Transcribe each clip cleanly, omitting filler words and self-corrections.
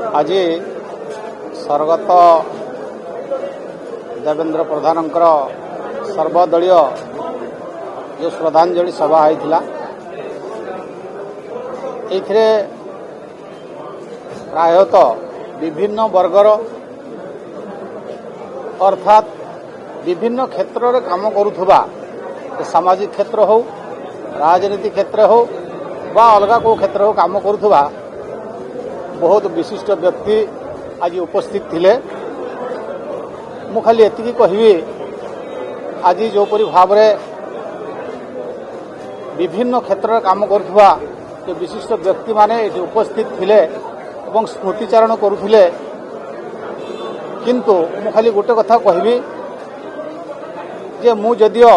आज स्वर्गत देवेंद्र प्रधान सर्वदलीय जो श्रद्धांजलि सभा होता ये प्रायतः विभिन्न वर्गर अर्थात विभिन्न क्षेत्र में काम करुवा सामाजिक क्षेत्र हो राजनीति क्षेत्र हो बा अलग को क्षेत्र हो काम करुवा बहुत विशिष्ट व्यक्ति आज उपस्थित थिले। मु खाली एतिकी कहिबी आज जोपरी भाव में विभिन्न क्षेत्र में काम करुवा जो विशिष्ट व्यक्ति माने ये उपस्थित थिले एवं स्मृतिचारण करुथिले किंतु मु खाली गोटे कथा कहबी जे मु जदियो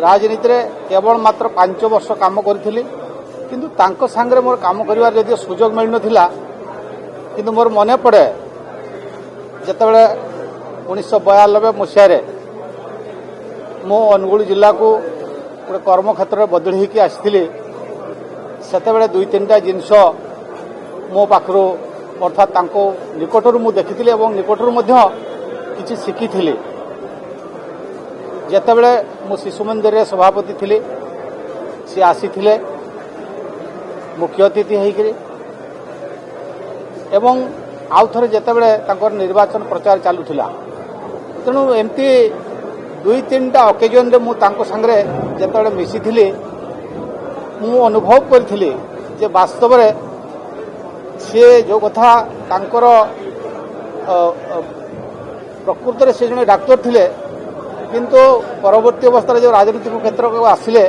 राजनीति रे केवल मात्र 5 वर्ष काम करी किंतु तांको सांगरे मोर काम करिवार जदियो सुजोग मिल नथिला किंतु मोर मने पड़े जेतेबेले 1992 मसीह मु अनुगुल जिला को गोटे कर्म क्षेत्र में बदली होकर आसी सेतेबेले 2-3टा जिनस मो पाखरु अर्थात तांको निकटरू मु देखिथिले एवं निकटरू मध्य किछि शिखिथिले। जेतेबेले मु शिशु मंदिर रे सभापति थिले सी आसीथिले मुख्य अतिथि होइकरी एवं आउ थरे जेतेबेले तांकर निर्वाचन प्रचार चालुथिला तेणु एमती 2-3टा ओकेजन रे मु तांको संगरे जेतेबेले मिसिथिले मु अनुभव करथिले जे वास्तव रे सी जो कथा तांकर प्रकृत में से जड़े डाक्तर थिले किंतु परवर्ती अवस्था जो राजनीतिक क्षेत्र को आसिले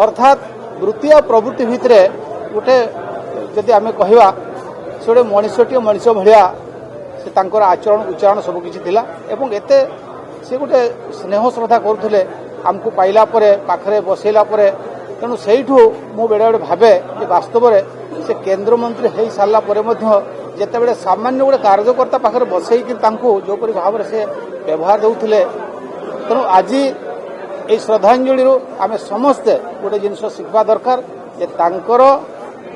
अर्थात वृत्ति और प्रवृत्ति भितर गोटे जदि आम कहवा से गोटे मनुष्यटी मनुष्य भाया से तांकर आचरण उच्चारण सबकि एवं एते से गोटे स्नेह श्रद्धा करुले आमको पाइला पाखरे बसैला तेणु से मु बेड़े बेड़े भावे कि वास्तव में से केंद्र मंत्री हो सारा जितेबाला सामान्य गोटे कार्यकर्ता पाखे बसईकि जोपरी भाव में से व्यवहार देउथिले तेणु आज ये श्रद्धांजलि आम समस्ते गोटे जिनस शिखवा दरकार जे तांकर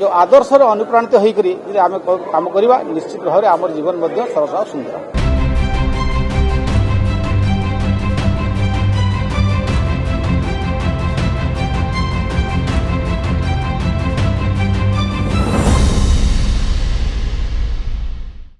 जो आदर्श अनुप्राणित होकर आम काम करवा निश्चित भाव में आम जीवन सरस सुंदर।